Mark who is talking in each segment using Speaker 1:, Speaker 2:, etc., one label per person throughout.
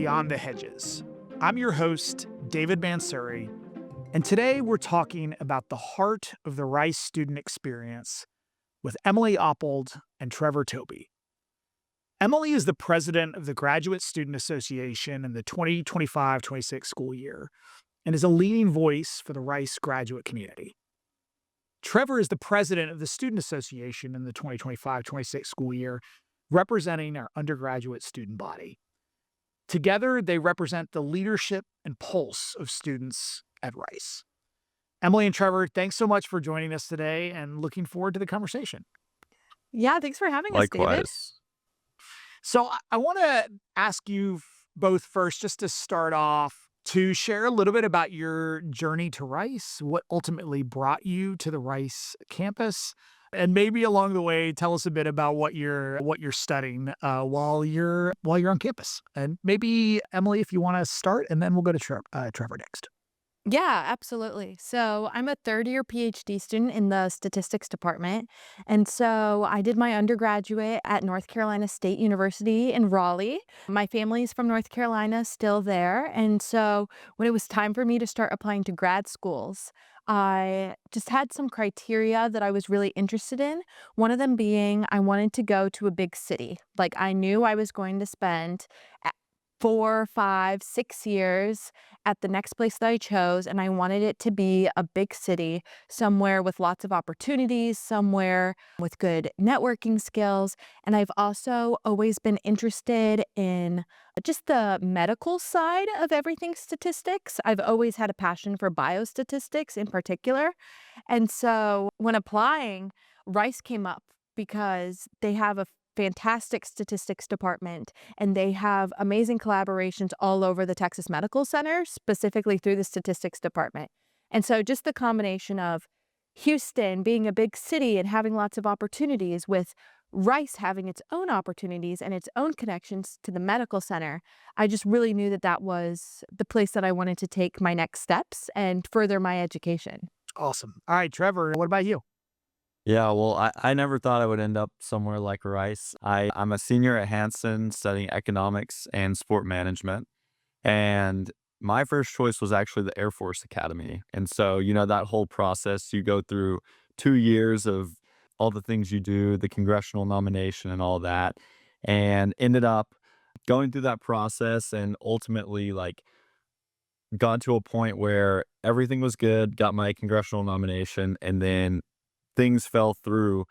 Speaker 1: Beyond the Hedges. I'm your host, David Mansuri, and today we're talking about the heart of the Rice student experience with Emily Oppold and Trevor Tobey. Emily is the president of the Graduate Student Association in the 2025-26 school year and is a leading voice for the Rice graduate community. Trevor is the president of the Student Association in the 2025-26 school year, representing our undergraduate student body. Together, they represent the leadership and pulse of students at Rice. Emily and Trevor, thanks so much for joining us today and looking forward to the conversation.
Speaker 2: Yeah, thanks for having us, David.
Speaker 3: Likewise.
Speaker 1: So I want to ask you both first, just to start off, to share a little bit about your journey to Rice, what ultimately brought you to the Rice campus, and maybe along the way, tell us a bit about what you're studying while you're on campus. And maybe Emily, if you want to start, and then we'll go to Trevor next.
Speaker 2: Yeah, absolutely. So I'm a third-year PhD student in the statistics department. And so I did my undergraduate at North Carolina State University in Raleigh. My family's from North Carolina, still there. And so when it was time for me to start applying to grad schools, I just had some criteria that I was really interested in. One of them being I wanted to go to a big city. Like I knew I was going to spend 4, 5, 6 years at the next place that I chose, and I wanted it to be a big city, somewhere with lots of opportunities, somewhere with good networking skills. And I've also always been interested in just the medical side of everything statistics. I've always had a passion for biostatistics in particular. And so when applying, Rice came up because they have a fantastic statistics department, and they have amazing collaborations all over the Texas Medical Center, specifically through the statistics department. And so just the combination of Houston being a big city and having lots of opportunities, with Rice having its own opportunities and its own connections to the medical center, I just really knew that that was the place that I wanted to take my next steps and further my education.
Speaker 1: Awesome. All right, Trevor, what about you?
Speaker 3: Yeah, well, I never thought I would end up somewhere like Rice. I'm a senior at Hanson studying economics and sport management. And my first choice was actually the Air Force Academy. And so, that whole process, you go through 2 years of all the things you do, the congressional nomination and all that, and ended up going through that process and ultimately got to a point where everything was good, got my congressional nomination, and then things fell through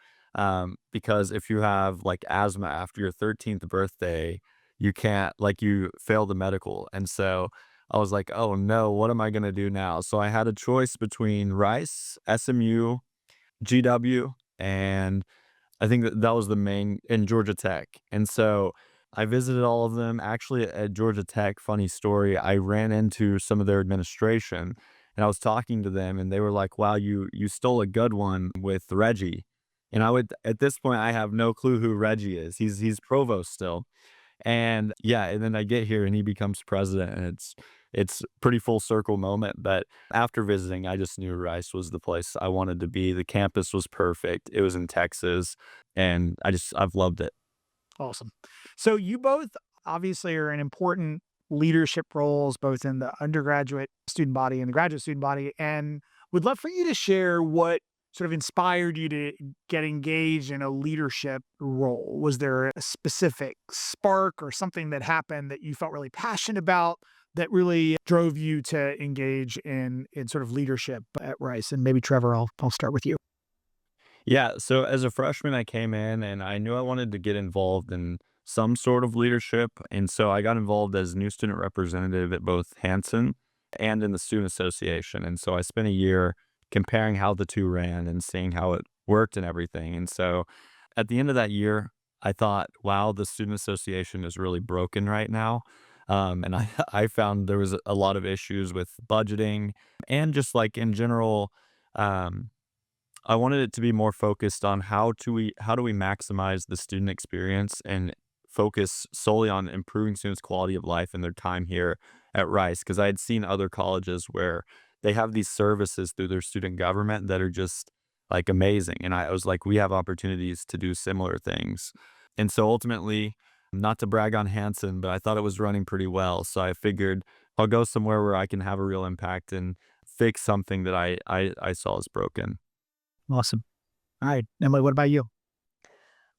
Speaker 3: because if you have asthma after your 13th birthday, you can't, you fail the medical. And so I was like, oh no, what am I going to do now? So I had a choice between Rice, SMU, GW, and I think that was the main, in Georgia Tech. And so I visited all of them. Actually, at Georgia Tech, funny story, I ran into some of their administration and I was talking to them and they were like, wow, you stole a good one with Reggie. And at this point, I have no clue who Reggie is. He's provost still. And yeah, and then I get here and he becomes president, and it's pretty full circle moment. But after visiting, I just knew Rice was the place I wanted to be. The campus was perfect. It was in Texas, and I've loved it.
Speaker 1: Awesome. So you both obviously are in important leadership roles, both in the undergraduate student body and the graduate student body, and would love for you to share what sort of inspired you to get engaged in a leadership role. Was there a specific spark or something that happened that you felt really passionate about that really drove you to engage in sort of leadership at Rice? And maybe Trevor, I'll start with you.
Speaker 3: Yeah, so as a freshman, I came in and I knew I wanted to get involved in some sort of leadership. And so I got involved as new student representative at both Hanson and in the Student Association. And so I spent a year comparing how the two ran and seeing how it worked and everything. And so at the end of that year, I thought, wow, the Student Association is really broken right now. And I found there was a lot of issues with budgeting and just in general, I wanted it to be more focused on how do we maximize the student experience and focus solely on improving students' quality of life and their time here at Rice. Because I had seen other colleges where they have these services through their student government that are just amazing. And I was like, we have opportunities to do similar things. And so ultimately, Not to brag on Hanson, but I thought it was running pretty well. So I figured I'll go somewhere where I can have a real impact and fix something that I saw as broken.
Speaker 1: Awesome. All right, Emily, what about you?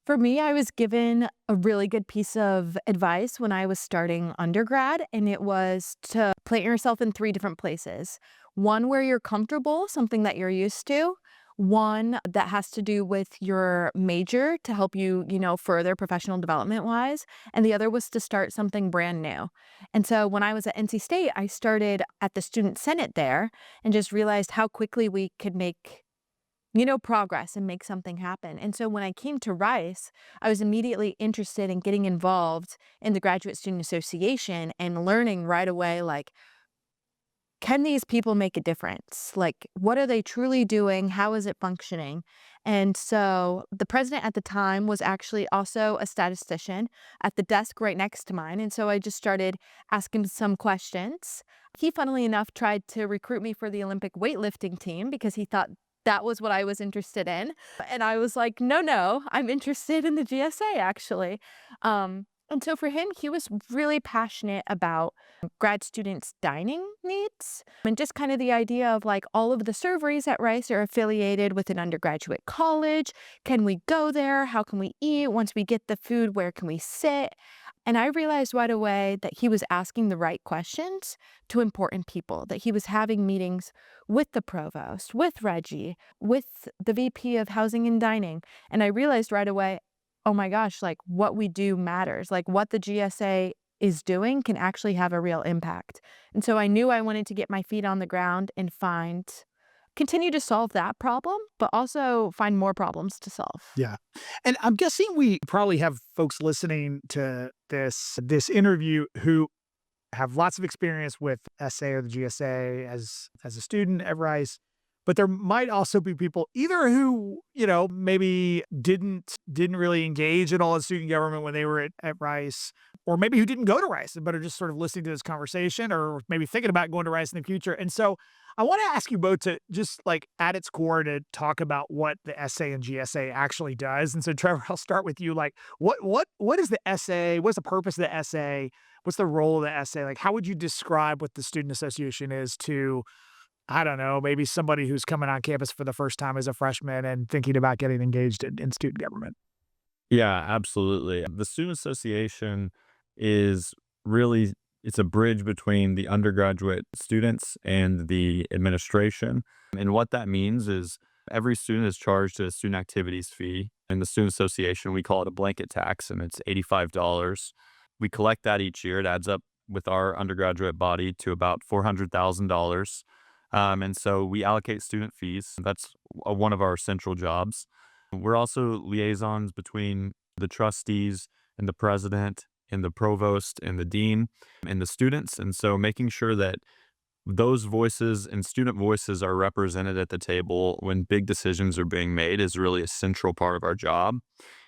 Speaker 2: For me, I was given a really good piece of advice when I was starting undergrad, and it was to plant yourself in 3 different places. One where you're comfortable, something that you're used to. One that has to do with your major to help you, further professional development wise. And the other was to start something brand new. And so when I was at NC State, I started at the student senate there and just realized how quickly we could make progress and make something happen. And so when I came to Rice, I was immediately interested in getting involved in the Graduate Student Association and learning right away, like, can these people make a difference? Like, what are they truly doing? How is it functioning? And so the president at the time was actually also a statistician at the desk right next to mine. And so I just started asking some questions. He, funnily enough, tried to recruit me for the Olympic weightlifting team because he thought that was what I was interested in. And I was like, no, no, I'm interested in the GSA actually. And so for him, he was really passionate about grad students' dining needs and just kind of the idea of like all of the serveries at Rice are affiliated with an undergraduate college. Can we go there? How can we eat? Once we get the food, where can we sit? And I realized right away that he was asking the right questions to important people, that he was having meetings with the provost, with Reggie, with the VP of housing and dining. And I realized right away, oh my gosh, like what we do matters. Like what the GSA is doing can actually have a real impact. And so I knew I wanted to get my feet on the ground and continue to solve that problem, but also find more problems to solve.
Speaker 1: Yeah. And I'm guessing we probably have folks listening to this interview who have lots of experience with SA or the GSA as a student at Rice. But there might also be people either who, maybe didn't really engage at all in student government when they were at Rice, or maybe who didn't go to Rice, but are just sort of listening to this conversation or maybe thinking about going to Rice in the future. And so I want to ask you both to just like at its core to talk about what the SA and GSA actually does. And so Trevor, I'll start with you. Like what is the SA? What's the purpose of the SA? What's the role of the SA? Like how would you describe what the student association is to, I don't know, maybe somebody who's coming on campus for the first time as a freshman and thinking about getting engaged in student government?
Speaker 3: Yeah, absolutely. The student association is really it's a bridge between the undergraduate students and the administration. And what that means is every student is charged a student activities fee. In the student association, we call it a blanket tax, and it's $85. We collect that each year. It adds up with our undergraduate body to about $400,000. And so we allocate student fees. That's one of our central jobs. We're also liaisons between the trustees and the president and the provost and the dean and the students. And so making sure that those voices and student voices are represented at the table when big decisions are being made is really a central part of our job.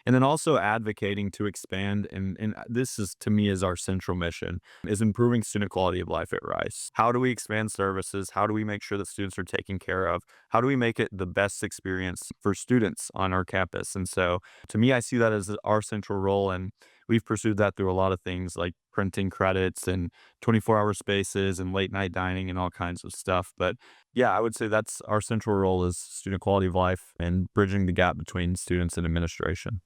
Speaker 3: And then also advocating to expand, and this is to me is our central mission, is improving student quality of life at Rice. How do we expand services? How do we make sure that students are taken care of? How do we make it the best experience for students on our campus? And so to me, I see that as our central role, and we've pursued that through a lot of things like printing credits and 24-hour spaces and late night dining and all kinds of stuff. But yeah, I would say that's our central role is student quality of life and bridging the gap between students and administration.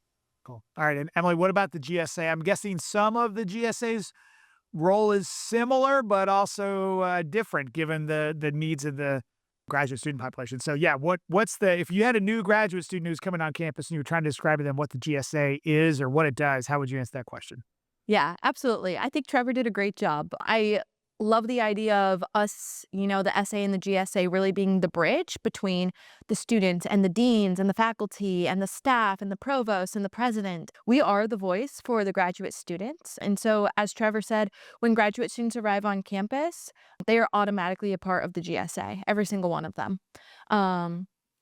Speaker 1: Cool. All right. And Emily, what about the GSA? I'm guessing some of the GSA's role is similar, but also different given the needs of the graduate student population. So yeah, what's if you had a new graduate student who's coming on campus and you were trying to describe to them what the GSA is or what it does, how would you answer that question?
Speaker 2: Yeah, absolutely. I think Trevor did a great job. I love the idea of us, the SA and the GSA really being the bridge between the students and the deans and the faculty and the staff and the provost and the president. We are the voice for the graduate students. And so, as Trevor said, when graduate students arrive on campus, they are automatically a part of the GSA, every single one of them.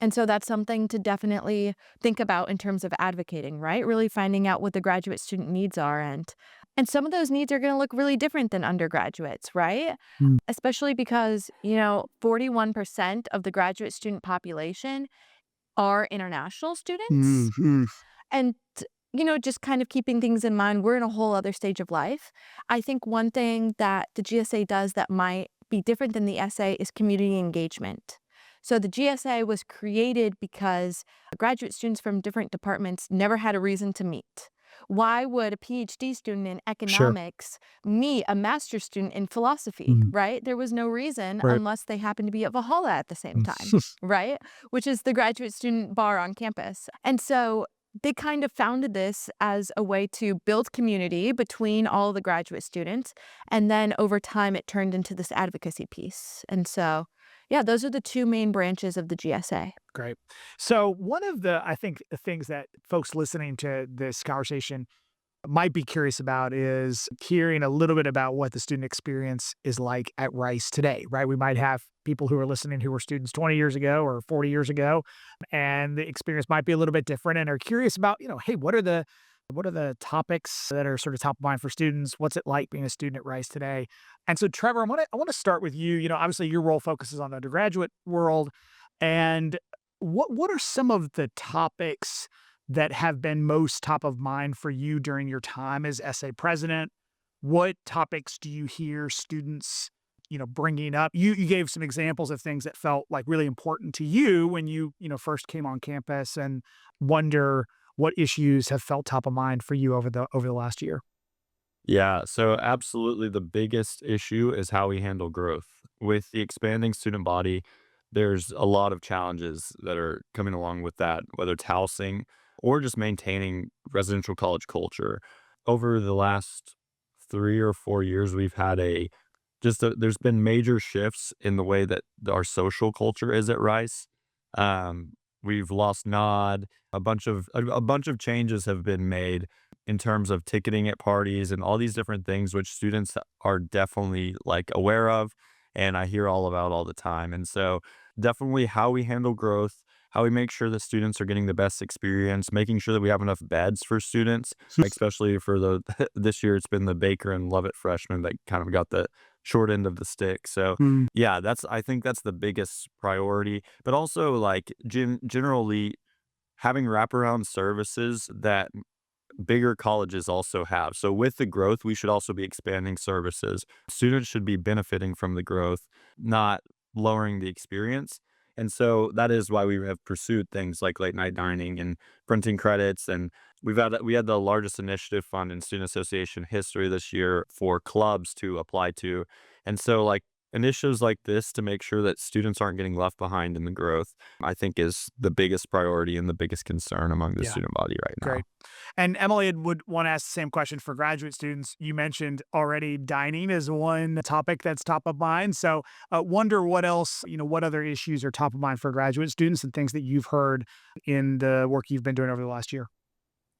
Speaker 2: And so that's something to definitely think about in terms of advocating, right? Really finding out what the graduate student needs are. And some of those needs are going to look really different than undergraduates, right?
Speaker 1: Mm.
Speaker 2: Especially because, 41% of the graduate student population are international students.
Speaker 1: Mhm.
Speaker 2: And just kind of keeping things in mind, we're in a whole other stage of life. I think one thing that the GSA does that might be different than the SA is community engagement. So the GSA was created because graduate students from different departments never had a reason to meet. Why would a PhD student in
Speaker 1: Sure.
Speaker 2: economics meet a master's student in philosophy,
Speaker 1: Mhm.
Speaker 2: right? There was no reason
Speaker 1: Right.
Speaker 2: unless they happened to be at Valhalla at the same
Speaker 1: Mm.
Speaker 2: time, right? Which is the graduate student bar on campus. And so they kind of founded this as a way to build community between all the graduate students. And then over time, it turned into this advocacy piece. And so, yeah, those are the two main branches of the GSA.
Speaker 1: Great. So one of the, I think, things that folks listening to this conversation might be curious about is hearing a little bit about what the student experience is like at Rice today, right? We might have people who are listening who were students 20 years ago or 40 years ago, and the experience might be a little bit different and are curious about, hey, what are the topics that are sort of top of mind for students? What's it like being a student at Rice today? And so, Trevor, I want to start with you. Obviously your role focuses on the undergraduate world, and what are some of the topics that have been most top of mind for you during your time as SA president? What topics do you hear students, bringing up? You gave some examples of things that felt like really important to you when you first came on campus, and wonder what issues have felt top of mind for you over the last year.
Speaker 3: Yeah, so absolutely the biggest issue is how we handle growth. With the expanding student body, there's a lot of challenges that are coming along with that, whether it's housing or just maintaining residential college culture. Over the last 3 or 4 years, we've had there's been major shifts in the way that our social culture is at Rice. We've lost Nod. A bunch of changes have been made in terms of ticketing at parties and all these different things, which students are definitely like aware of, and I hear all about all the time. And so, definitely how we handle growth, how we make sure that students are getting the best experience, making sure that we have enough beds for students, especially for the this year it's been the Baker and Lovett freshmen that kind of got the short end of the stick. So
Speaker 1: Mm.
Speaker 3: yeah, I think that's the biggest priority, but also like generally having wraparound services that bigger colleges also have. So with the growth, we should also be expanding services. Students should be benefiting from the growth, not lowering the experience. And so that is why we have pursued things like late night dining and printing credits. And we had the largest initiative fund in student association history this year for clubs to apply to. And so like initiatives like this to make sure that students aren't getting left behind in the growth, I think is the biggest priority and the biggest concern among the
Speaker 1: Yeah,
Speaker 3: student body right now.
Speaker 1: great. And Emily would want to ask the same question for graduate students. You mentioned already dining is one topic that's top of mind. So, wonder what else, what other issues are top of mind for graduate students and things that you've heard in the work you've been doing over the last year.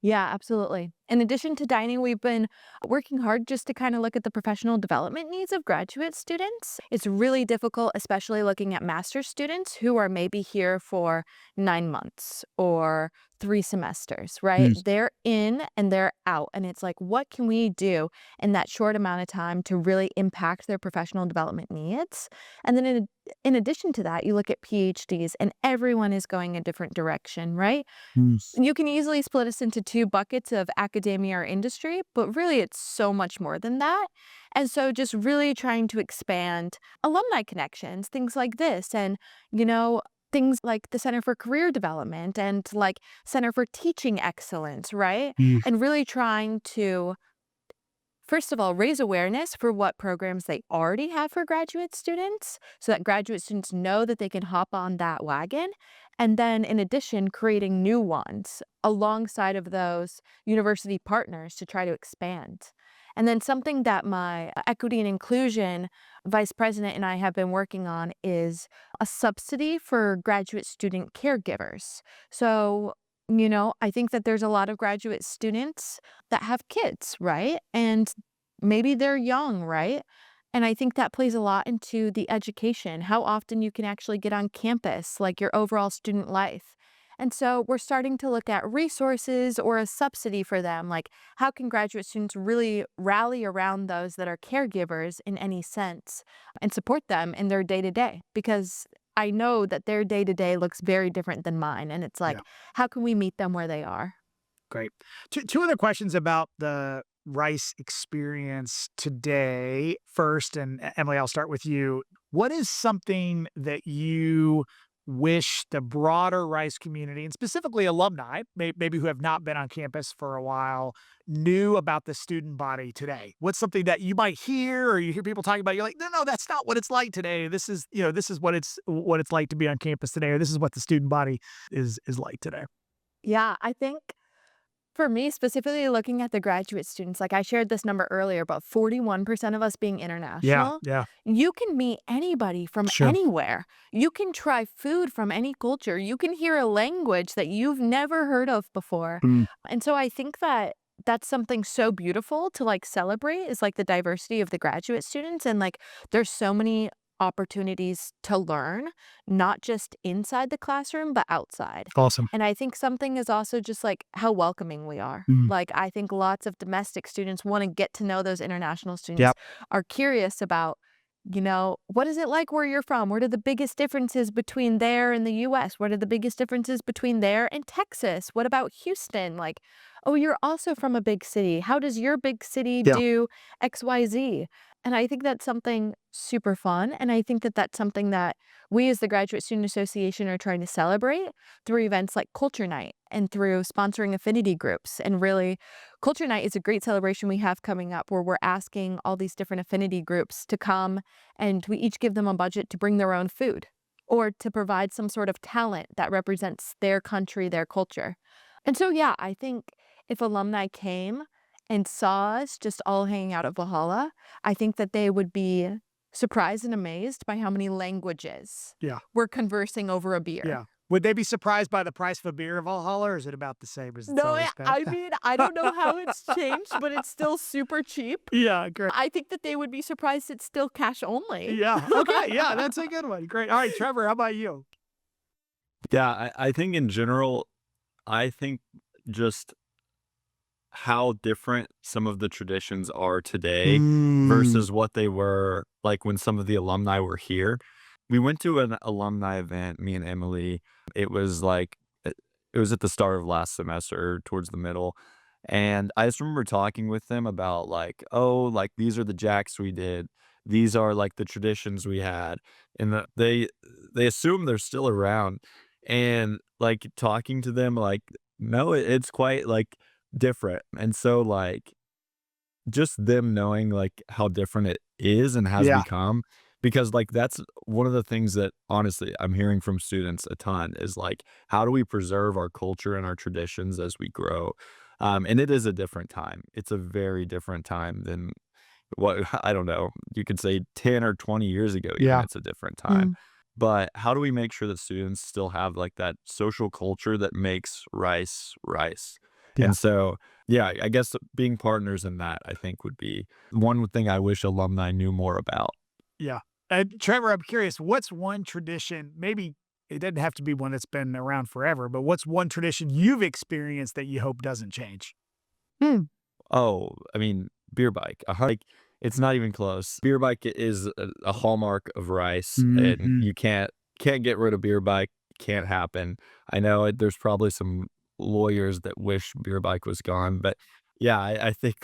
Speaker 2: Yeah, absolutely. In addition to dining, we've been working hard just to kind of look at the professional development needs of graduate students. It's really difficult, especially looking at master's students who are maybe here for 9 months or 3 semesters, right?
Speaker 1: Mm.
Speaker 2: They're in and they're out. And it's like, what can we do in that short amount of time to really impact their professional development needs? And then in addition to that, you look at PhDs and everyone is going a different direction, right?
Speaker 1: Mm.
Speaker 2: You can easily split us into two buckets of academia or industry, but really it's so much more than that. And so just really trying to expand alumni connections, things like this, and, you know, things like the Center for Career Development and like Center for Teaching Excellence, right?
Speaker 1: Mm.
Speaker 2: And really trying to first of all, raise awareness for what programs they already have for graduate students so that graduate students know that they can hop on that wagon. And then, in addition, creating new ones alongside of those university partners to try to expand. And then, something that my equity and inclusion vice president and I have been working on is a subsidy for graduate student caregivers. So, I think that there's a lot of graduate students that have kids, right? And maybe they're young, right? And I think that plays a lot into the education, how often you can actually get on campus, like your overall student life. And so we're starting to look at resources or a subsidy for them. Like, how can graduate students really rally around those that are caregivers in any sense and support them in their day to day? Because I know that their day to day looks very different than mine. And it's like,
Speaker 1: Yeah.
Speaker 2: how can we meet them where they are?
Speaker 1: Great. Two other questions about the Rice experience today. First, and Emily, I'll start with you. What is something that you wish the broader Rice community, and specifically alumni, maybe who have not been on campus for a while, knew about the student body today? What's something that you might hear or you hear people talking about? You're like, no, that's not what it's like today. This is, this is what it's like to be on campus today, or this is what the student body is like today.
Speaker 2: Yeah, I think for me, specifically looking at the graduate students, like I shared this number earlier, about 41% of us being
Speaker 1: Yeah,
Speaker 2: international,
Speaker 1: yeah,
Speaker 2: you can meet anybody from
Speaker 1: sure.
Speaker 2: anywhere. You can try food from any culture. You can hear a language that you've never heard of before.
Speaker 1: Mm,
Speaker 2: And so I think that that's something so beautiful to like celebrate is like the diversity of the graduate students. And like there's so many opportunities to learn, not just inside the classroom, but outside.
Speaker 1: awesome.
Speaker 2: And I think something is also just like how welcoming we are.
Speaker 1: Mm,
Speaker 2: Like, I think lots of domestic students want to get to know those international students,
Speaker 1: yep,
Speaker 2: are curious about, what is it like where you're from? What are the biggest differences between there and the US? What are the biggest differences between there and Texas? What about Houston? Like, oh, you're also from a big city. How does your big city
Speaker 1: yeah,
Speaker 2: do XYZ? And I think that's something super fun. And I think that that's something that we as the Graduate Student Association are trying to celebrate through events like Culture Night and through sponsoring affinity groups. And really, Culture Night is a great celebration we have coming up where we're asking all these different affinity groups to come and we each give them a budget to bring their own food or to provide some sort of talent that represents their country, their culture. And so, yeah, I think if alumni came and saw us just all hanging out at Valhalla, I think that they would be surprised and amazed by how many languages
Speaker 1: yeah,
Speaker 2: we're conversing over a beer.
Speaker 1: yeah. Would they be surprised by the price of a beer of Valhalla, or is it about the same as it's
Speaker 2: No,
Speaker 1: always been?
Speaker 2: I mean, I don't know how it's changed, but it's still super cheap.
Speaker 1: Yeah, great.
Speaker 2: I think that they would be surprised it's still cash only.
Speaker 1: Yeah, okay, yeah, that's a good one. Great. All right, Trevor, how about you?
Speaker 3: Yeah, I think in general, I think just how different some of the traditions are today
Speaker 1: Mm,
Speaker 3: versus what they were like when some of the alumni were here. We went to an alumni event, me and Emily. It was like it was at the start of last semester, towards the middle. And I just remember talking with them about like, oh, like these are the jacks we did. These are like the traditions we had. And they assume they're still around. And like talking to them, like, no, it's quite like different. And so like just them knowing, like, how different it is and has
Speaker 1: yeah,
Speaker 3: become, because, like, that's one of the things that, honestly, I'm hearing from students a ton is, like, how do we preserve our culture and our traditions as we grow? And it is a different time. It's a very different time than what I don't know, you could say 10 or 20 years ago even,
Speaker 1: yeah,
Speaker 3: it's a different time.
Speaker 2: Mm,
Speaker 3: But how do we make sure that students still have, like, that social culture that makes Rice, Rice?
Speaker 1: yeah,
Speaker 3: And so, yeah, I guess being partners in that, I think, would be one thing I wish alumni knew more about.
Speaker 1: yeah. And Trevor, I'm curious, what's one tradition, maybe it doesn't have to be one that's been around forever, but what's one tradition you've experienced that you hope doesn't change?
Speaker 2: mm,
Speaker 3: Oh, I mean, beer bike. Like, it's not even close. Beer bike is a hallmark of Rice, and
Speaker 1: Mhm.
Speaker 3: you can't get rid of beer bike. Can't happen. I know there's probably some lawyers that wish beer bike was gone, but yeah, I think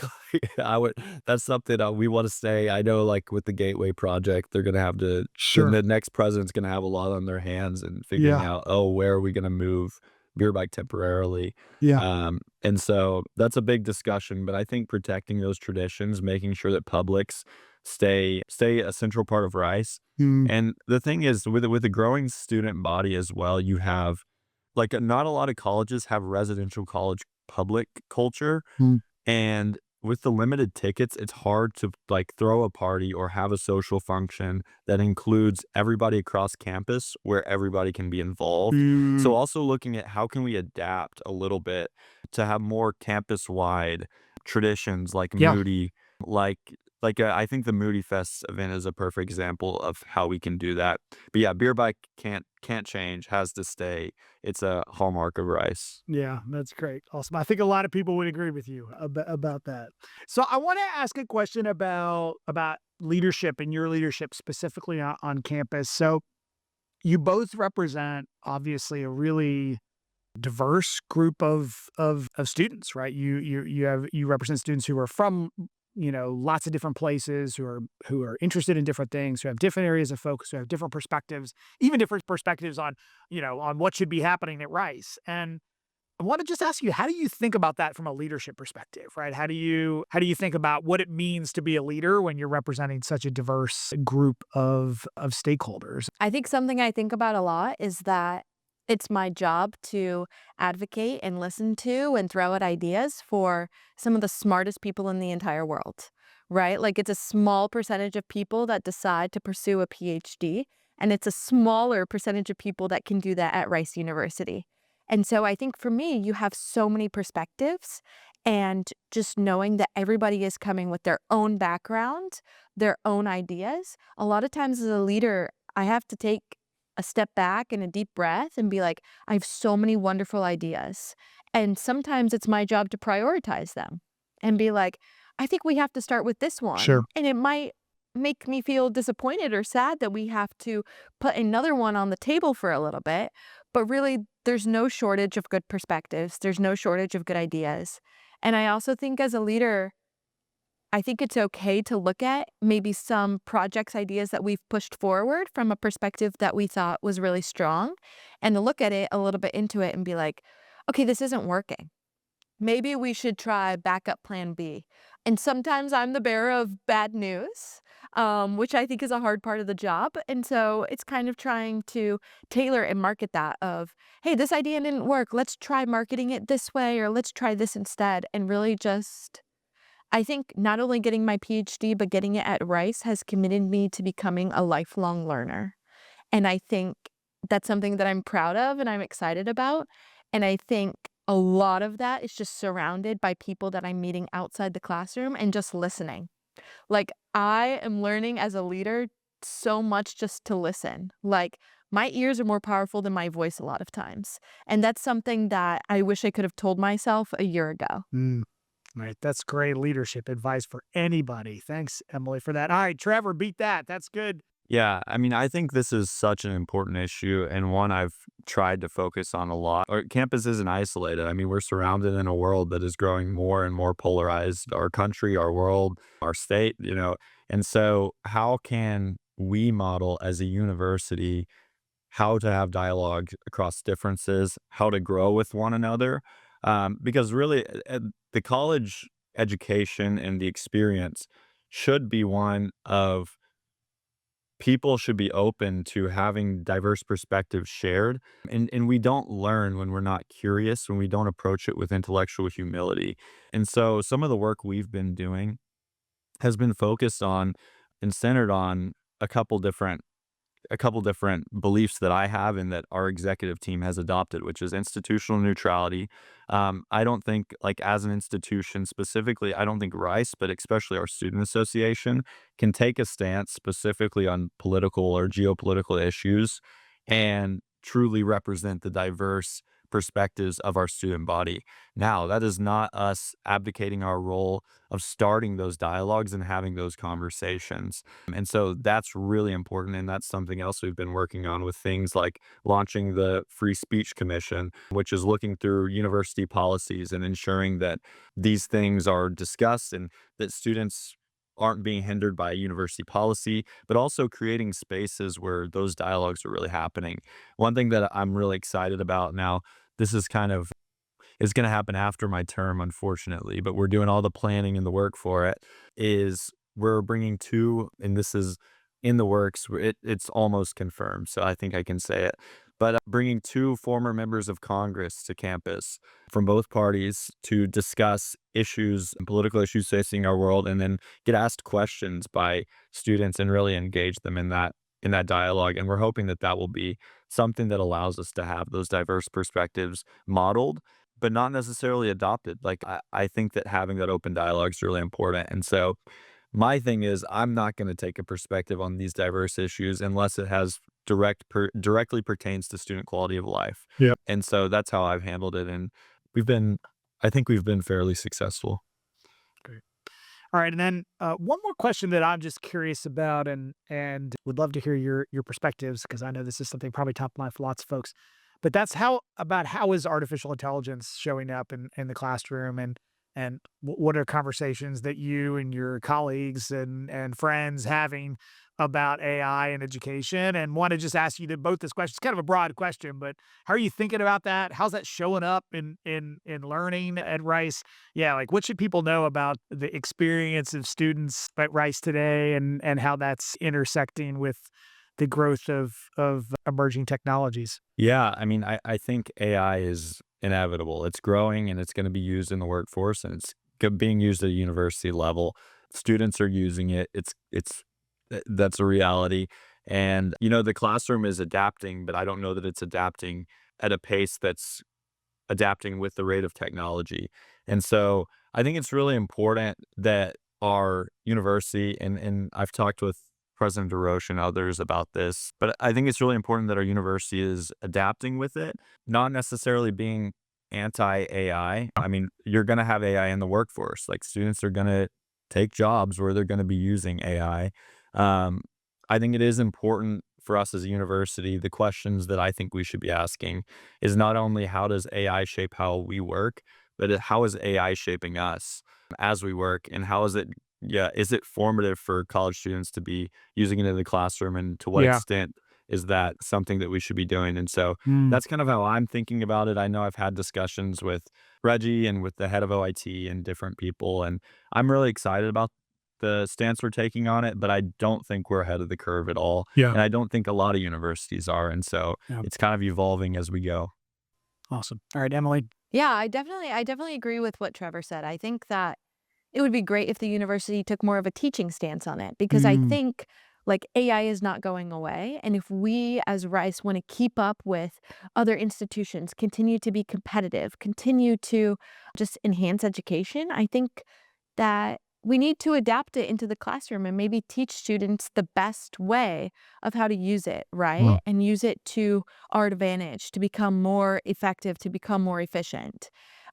Speaker 3: I would. That's something we want to stay. I know, like with the Gateway project, they're gonna have to.
Speaker 1: Sure.
Speaker 3: The next president's gonna have a lot on their hands and figuring
Speaker 1: Yeah,
Speaker 3: out, oh, where are we gonna move beer bike temporarily?
Speaker 1: yeah,
Speaker 3: And so that's a big discussion, but I think protecting those traditions, making sure that publics stay a central part of Rice.
Speaker 1: mm,
Speaker 3: And the thing is, with a growing student body as well, you have like not a lot of colleges have residential college public culture,
Speaker 1: mm,
Speaker 3: and with the limited tickets, it's hard to like throw a party or have a social function that includes everybody across campus where everybody can be involved.
Speaker 1: mm,
Speaker 3: So also looking at how can we adapt a little bit to have more campus-wide traditions like
Speaker 1: yeah,
Speaker 3: Moody, like I think the Moody Fest event is a perfect example of how we can do that. But yeah, beer bike can't change, has to stay. It's a hallmark of Rice.
Speaker 1: yeah, that's great. Awesome. I think a lot of people would agree with you about that. So I want to ask a question about leadership and your leadership specifically on campus. So you both represent obviously a really diverse group of students, right? You represent students who are from, lots of different places, who are interested in different things, who have different areas of focus, who have different perspectives, even different perspectives on, on what should be happening at Rice. And I want to just ask you, how do you think about that from a leadership perspective, right? How do you think about what it means to be a leader when you're representing such a diverse group of stakeholders?
Speaker 2: I think something I think about a lot is that it's my job to advocate and listen to and throw out ideas for some of the smartest people in the entire world, right? Like it's a small percentage of people that decide to pursue a PhD, and it's a smaller percentage of people that can do that at Rice University. And so I think for me, you have so many perspectives, and just knowing that everybody is coming with their own background, their own ideas. A lot of times as a leader, I have to take a step back and a deep breath and be like, I have so many wonderful ideas. And sometimes it's my job to prioritize them and be like, I think we have to start with this
Speaker 1: Sure.
Speaker 2: one. And it might make me feel disappointed or sad that we have to put another one on the table for a little bit. But really, there's no shortage of good perspectives, there's no shortage of good ideas. And I also think as a leader, I think it's okay to look at maybe some projects, ideas that we've pushed forward from a perspective that we thought was really strong, and to look at it a little bit into it and be like, okay, this isn't working. Maybe we should try backup plan B. And sometimes I'm the bearer of bad news, which I think is a hard part of the job. And so it's kind of trying to tailor and market that of, hey, this idea didn't work. Let's try marketing it this way, or let's try this instead. And really just I think not only getting my PhD, but getting it at Rice has committed me to becoming a lifelong learner. And I think that's something that I'm proud of and I'm excited about. And I think a lot of that is just surrounded by people that I'm meeting outside the classroom and just listening. Like, I am learning as a leader so much just to listen. Like, my ears are more powerful than my voice a lot of times. And that's something that I wish I could have told myself a year ago.
Speaker 1: Mm, right. That's great leadership advice for anybody. Thanks, Emily, for that. All right, Trevor, beat that. That's good.
Speaker 3: Yeah, I mean, I think this is such an important issue and one I've tried to focus on a lot. Our campus isn't isolated. I mean, we're surrounded in a world that is growing more and more polarized. Our country, our world, our state, And so, how can we model as a university how to have dialogue across differences, how to grow with one another? Because really, the college education and the experience should be one of people should be open to having diverse perspectives shared, and we don't learn when we're not curious, when we don't approach it with intellectual humility. And so some of the work we've been doing has been focused on and centered on a couple different beliefs that I have and that our executive team has adopted, which is institutional neutrality. I don't think, like, as an institution specifically, I don't think Rice, but especially our student association, can take a stance specifically on political or geopolitical issues and truly represent the diverse perspectives of our student body. Now, that is not us abdicating our role of starting those dialogues and having those conversations. And so that's really important. And that's something else we've been working on with things like launching the Free Speech Commission, which is looking through university policies and ensuring that these things are discussed and that students aren't being hindered by university policy, but also creating spaces where those dialogues are really happening. One thing that I'm really excited about now, this is kind of is going to happen after my term, unfortunately, but we're doing all the planning and the work for it, is we're bringing two, and this is in the works. It's almost confirmed, so I think I can say it. But bringing two former members of Congress to campus from both parties to discuss issues and political issues facing our world, and then get asked questions by students and really engage them in that dialogue. And we're hoping that that will be something that allows us to have those diverse perspectives modeled but not necessarily adopted. Like, I think that having that open dialogue is really important. And so my thing is I'm not going to take a perspective on these diverse issues unless it has directly pertains to student quality of life.
Speaker 1: Yeah.
Speaker 3: And so that's how I've handled it. And we've been, I think we've been fairly successful.
Speaker 1: Great. All right, and then one more question that I'm just curious about, and would love to hear your perspectives because I know this is something probably top of mind for lots of folks. But that's how is artificial intelligence showing up in the classroom, and what are conversations that you and your colleagues and friends having about AI and education? And want to just ask you to both this question. It's kind of a broad question, but how are you thinking about that? How's that showing up in learning at Rice? Yeah, like what should people know about the experience of students at Rice today, and how that's intersecting with the growth of emerging technologies?
Speaker 3: Yeah, I mean, I think AI is inevitable. It's growing and it's going to be used in the workforce, and it's being used at a university level. Students are using it. That's a reality. And the classroom is adapting, but I don't know that it's adapting at a pace that's adapting with the rate of technology. And so I think it's really important that our university, and I've talked with President DeRoche and others about this, but I think it's really important that our university is adapting with it, not necessarily being anti AI. I mean, you're going to have AI in the workforce. Like students are going to take jobs where they're going to be using AI. Um, I think it is important for us as a university. The questions that I think we should be asking is not only how does AI shape how we work, but how is AI shaping us as we work, and how is it, yeah, is it formative for college students to be using it in the classroom, and to what
Speaker 1: Yeah.
Speaker 3: extent is that something that we should be doing? And so
Speaker 1: Mm.
Speaker 3: that's kind of how I'm thinking about it. I know I've had discussions with Reggie and with the head of OIT and different people, and I'm really excited about the stance we're taking on it, but I don't think we're ahead of the curve at all.
Speaker 1: Yeah.
Speaker 3: And I don't think a lot of universities are. And so
Speaker 1: Yeah.
Speaker 3: it's kind of evolving as we go.
Speaker 1: Awesome. All right, Emily.
Speaker 2: Yeah, I definitely agree with what Trevor said. I think that it would be great if the university took more of a teaching stance on it, because I
Speaker 1: Mm.
Speaker 2: think like AI is not going away. And if we as Rice want to keep up with other institutions, continue to be competitive, continue to just enhance education, I think that we need to adapt it into the classroom and maybe teach students the best way of how to use it, right?
Speaker 1: Mm.
Speaker 2: And use it to our advantage to become more effective, to become more efficient.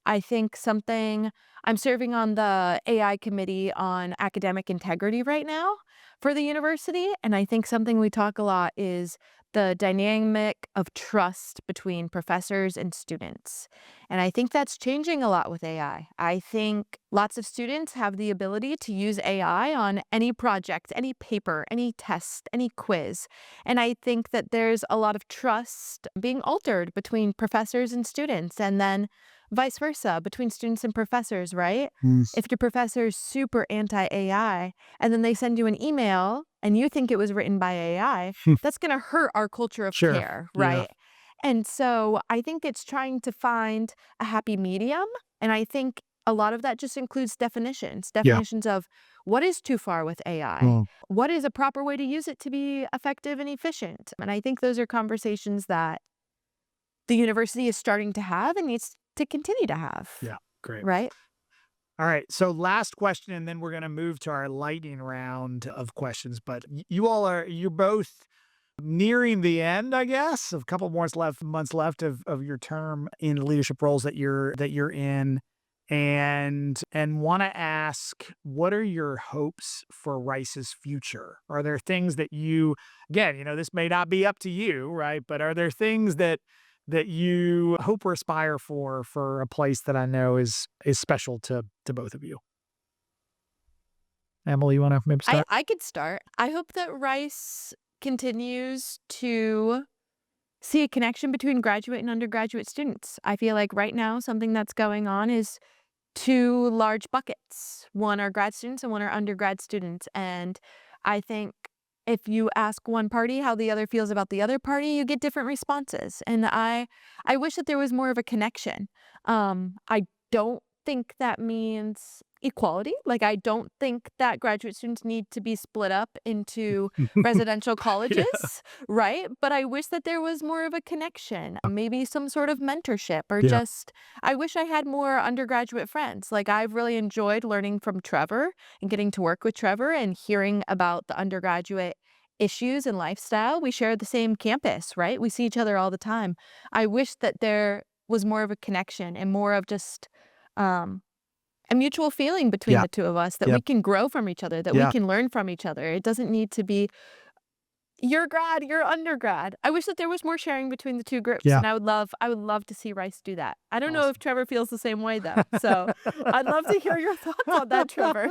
Speaker 2: I think something I'm serving on the AI committee on academic integrity right now for the university. And I think something we talk a lot is the dynamic of trust between professors and students. And I think that's changing a lot with AI. I think lots of students have the ability to use AI on any project, any paper, any test, any quiz. And I think that there's a lot of trust being altered between professors and students, and then vice versa between students and professors, right?
Speaker 1: Mm.
Speaker 2: If your professor is super anti AI and then they send you an email and you think it was written by AI, that's going to hurt our culture of
Speaker 1: Sure.
Speaker 2: care,
Speaker 1: Yeah.
Speaker 2: right? And so I think it's trying to find a happy medium. And I think a lot of that just includes definitions,
Speaker 1: Yeah.
Speaker 2: definitions of what is too far with AI?
Speaker 1: Mm.
Speaker 2: What is a proper way to use it to be effective and efficient? And I think those are conversations that the university is starting to have and needs to continue to have,
Speaker 1: Yeah. Great.
Speaker 2: right?
Speaker 1: All right. So last question, and then we're going to move to our lightning round of questions. But you're both nearing the end, I guess, of a couple more months left of your term in leadership roles that you're in, and want to ask, what are your hopes for Rice's future? Are there things that you, again, this may not be up to you, right? But are there things that you hope or aspire for a place that I know is special to both of you? Emily, you want to maybe
Speaker 2: I,
Speaker 1: start?
Speaker 2: I could start. I hope that Rice continues to see a connection between graduate and undergraduate students. I feel like right now, something that's going on is two large buckets. One are grad students and one are undergrad students. And I think if you ask one party how the other feels about the other party, you get different responses. And I wish that there was more of a connection. I don't think that means equality. Like I don't think that graduate students need to be split up into residential
Speaker 1: Yeah.
Speaker 2: colleges, right? But I wish that there was more of a connection, maybe some sort of mentorship, or
Speaker 1: Yeah.
Speaker 2: just I wish I had more undergraduate friends. Like I've really enjoyed learning from Trevor and getting to work with Trevor and hearing about the undergraduate issues and lifestyle. We share the same campus, right? We see each other all the time. I wish that there was more of a connection and more of just um, a mutual feeling between
Speaker 1: Yeah.
Speaker 2: the two of us, that we
Speaker 1: Yep.
Speaker 2: can grow from each other, that we
Speaker 1: Yeah.
Speaker 2: can learn from each other. It doesn't need to be You're grad, you're undergrad. I wish that there was more sharing between the 2 groups,
Speaker 1: Yeah.
Speaker 2: and I would love to see Rice do that. I don't know if
Speaker 1: Awesome.
Speaker 2: Trevor feels the same way though, so I'd love to hear your thoughts on that, Trevor.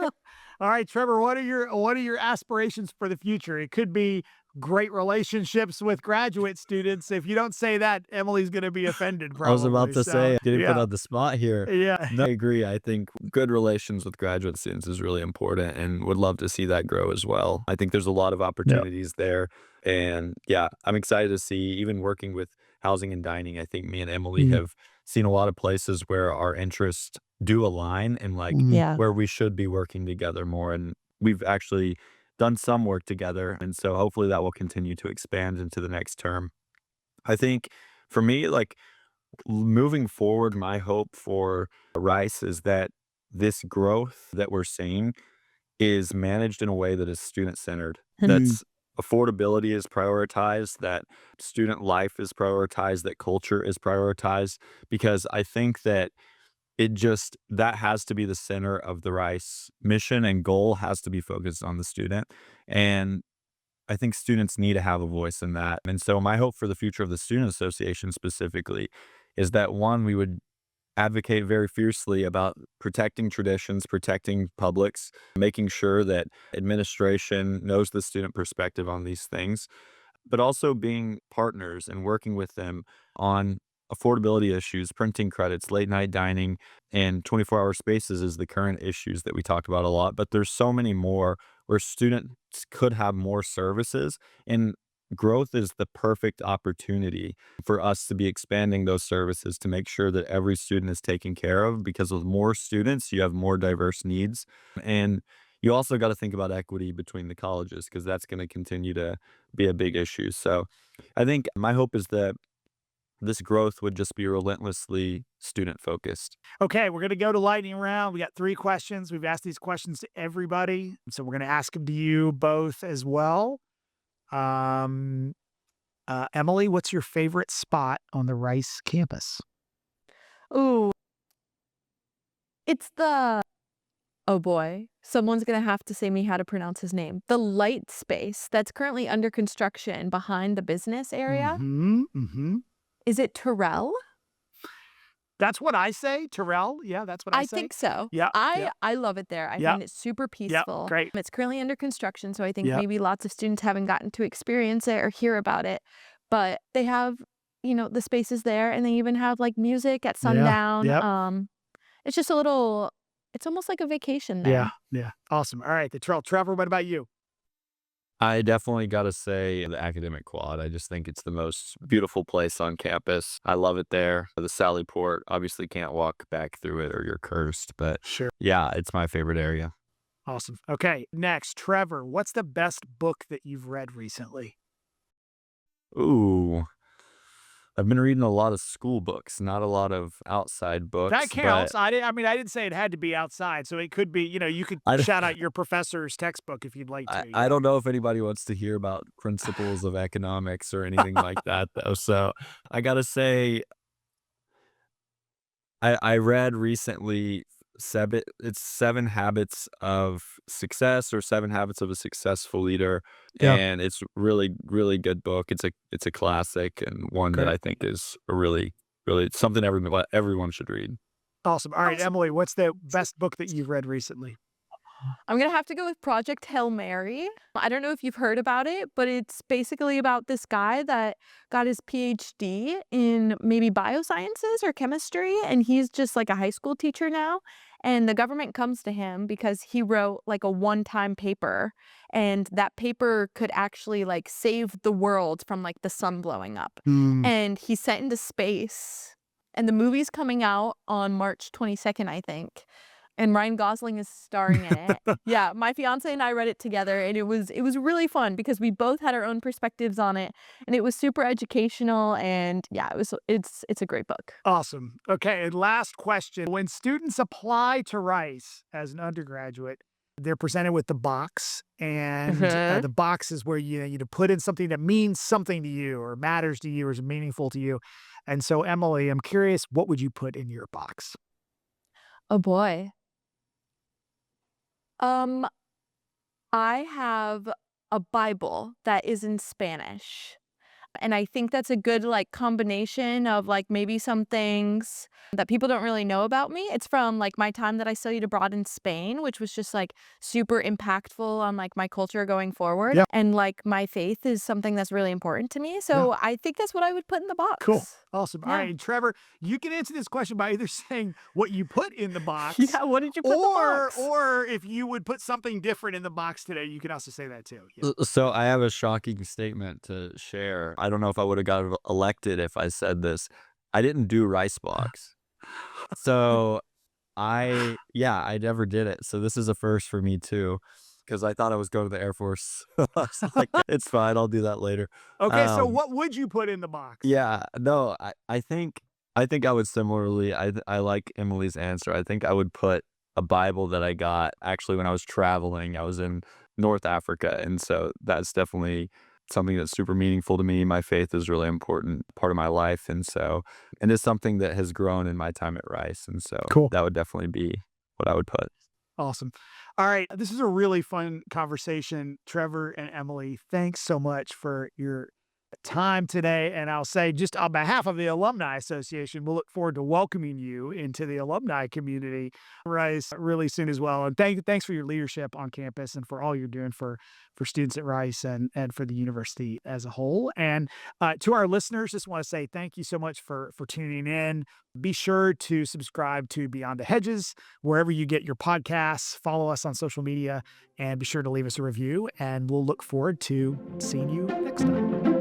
Speaker 1: All right, Trevor, what are your aspirations for the future? It could be great relationships with graduate students. If you don't say that, Emily's going to be offended
Speaker 3: I was about
Speaker 1: probably.
Speaker 3: to
Speaker 1: So,
Speaker 3: say, getting put
Speaker 1: yeah.
Speaker 3: on the spot here.
Speaker 1: Yeah.
Speaker 3: No, I agree. I think good relations with graduate students is really important and would love to see that grow as well. I think there's a lot of
Speaker 1: Yep.
Speaker 3: opportunities there. And yeah, I'm excited to see even working with housing and dining. I think me and Emily
Speaker 1: Mm,
Speaker 3: have seen a lot of places where our interests do align and like
Speaker 1: mm,
Speaker 2: Yeah.
Speaker 3: where we should be working together more. And we've actually done some work together. And so hopefully that will continue to expand into the next term. I think for me, like moving forward, my hope for Rice is that this growth that we're seeing is managed in a way that is student centered.
Speaker 1: mm,
Speaker 3: That's affordability is prioritized, that student life is prioritized, that culture is prioritized, because I think that that has to be the center of the Rice mission and goal has to be focused on the student. And I think students need to have a voice in that. And so my hope for the future of the Student Association specifically is that one, we would advocate very fiercely about protecting traditions, protecting publics, making sure that administration knows the student perspective on these things, but also being partners and working with them on affordability issues, printing credits, late night dining, and 24-hour spaces is the current issues that we talked about a lot. But there's so many more where students could have more services, and growth is the perfect opportunity for us to be expanding those services to make sure that every student is taken care of because with more students, you have more diverse needs. And you also got to think about equity between the colleges because that's going to continue to be a big issue. So I think my hope is that this growth would just be relentlessly student focused.
Speaker 1: Okay, we're going to go to lightning round. We got 3 questions. We've asked these questions to everybody, so we're going to ask them to you both as well. Um, Emily, what's your favorite spot on the Rice campus?
Speaker 2: Ooh, it's the oh boy, someone's gonna have to say me how to pronounce his name. The light space that's currently under construction behind the business area.
Speaker 1: Mhm, mhm.
Speaker 2: Is it Terrell?
Speaker 1: That's what I say, Terrell. Yeah, that's what I
Speaker 2: I
Speaker 1: say.
Speaker 2: think so.
Speaker 1: Yeah, yeah,
Speaker 2: I love it there. I
Speaker 1: yeah,
Speaker 2: find it super
Speaker 1: yeah.
Speaker 2: peaceful.
Speaker 1: Great.
Speaker 2: It's currently under construction, so I think
Speaker 1: Yeah,
Speaker 2: maybe lots of students haven't gotten to experience it or hear about it. But they have, the spaces there and they even have like music at
Speaker 1: yeah,
Speaker 2: sundown.
Speaker 1: yep,
Speaker 2: It's just a little it's almost like a vacation
Speaker 1: yeah,
Speaker 2: there.
Speaker 1: yeah. Awesome. All right, the Terrell. Trevor, what about you?
Speaker 3: I definitely got to say the academic quad. I just think it's the most beautiful place on campus. I love it there. The Sally Port, obviously can't walk back through it or you're cursed, but
Speaker 1: Sure.
Speaker 3: yeah, it's my favorite area.
Speaker 1: Awesome. Okay, next, Trevor, what's the best book that you've read recently?
Speaker 3: Ooh, I've been reading a lot of school books, not a lot of outside
Speaker 1: That
Speaker 3: books, but
Speaker 1: counts. I didn't say it had to be outside, so it could be, you could
Speaker 3: I
Speaker 1: shout out your professor's textbook if you'd like
Speaker 3: I
Speaker 1: to,
Speaker 3: I don't know if anybody wants to hear about principles of economics or anything like that though. So I gotta say, I read recently Seven Habits of Success or Seven Habits of a Successful Leader,
Speaker 1: Yeah,
Speaker 3: and it's really, really good book. It's a classic and one that
Speaker 1: great.
Speaker 3: I think is a really, really something everyone should read.
Speaker 1: Awesome. All right, Emily, what's the best book that you've read recently?
Speaker 2: I'm gonna have to go with Project Hail Mary. I don't know if you've heard about it, but it's basically about this guy that got his PhD in maybe biosciences or chemistry, and he's just like a high school teacher now. And the government comes to him because he wrote like a one-time paper, and that paper could actually like save the world from like the sun blowing up.
Speaker 1: Mm.
Speaker 2: And he's sent into space, and the movie's coming out on March 22nd, I think. And Ryan Gosling is starring in it. Yeah, my fiancé and I read it together, and it was really fun because we both had our own perspectives on it, and it was super educational, and yeah, it's a great book.
Speaker 1: Awesome. Okay, and last question. When students apply to Rice as an undergraduate, they're presented with the box, and
Speaker 2: Mhm.
Speaker 1: the box is where you put in something that means something to you or matters to you or is meaningful to you. And so, Emily, I'm curious, what would you put in your box?
Speaker 2: Oh boy. Um, I have a Bible that is in Spanish. And I think that's a good, like, combination of, like, maybe some things that people don't really know about me. It's from, like, my time that I studied abroad in Spain, which was just, like, super impactful on, like, my culture going forward.
Speaker 1: Yeah.
Speaker 2: And, like, my faith is something that's really important to me.
Speaker 1: Yeah.
Speaker 2: So I think that's what I would put in the
Speaker 1: Cool.
Speaker 2: box.
Speaker 1: Awesome. All
Speaker 2: Yeah.
Speaker 1: right, Trevor, you can answer this question by either saying what you put in the box,
Speaker 2: Yeah, what did you put in the box?
Speaker 1: or if you would put something different in the box today, you can also say that too. Yeah.
Speaker 3: So I have a shocking statement to share. I don't know if I would have got elected if I said this. I didn't do rice box. So I never did it. So this is a first for me too, because I thought I was going to the Air Force. I was like, it's fine. I'll do that later.
Speaker 1: Okay, so
Speaker 3: Um,
Speaker 1: what would you put in the box?
Speaker 3: yeah, no, I think I would similarly. I like Emily's answer. I think I would put a Bible that I got actually when I was traveling. I was in North Africa, and so that's definitely something that's super meaningful to me. My faith is a really important part of my life, and it's something that has grown in my time at Rice, and so
Speaker 1: Cool.
Speaker 3: that would definitely be what I would put.
Speaker 1: Awesome. All right, this is a really fun conversation, Trevor and Emily. Thanks so much for your time today. And I'll say, just on behalf of the Alumni Association, we'll look forward to welcoming you into the alumni community, Rice, really soon as well. And thanks for your leadership on campus and for all you're doing for students at Rice and for the university as a whole. And to our listeners, just want to say thank you so much for tuning in. Be sure to subscribe to Beyond the Hedges wherever you get your podcasts. Follow us on social media and be sure to leave us a review. And we'll look forward to seeing you next time.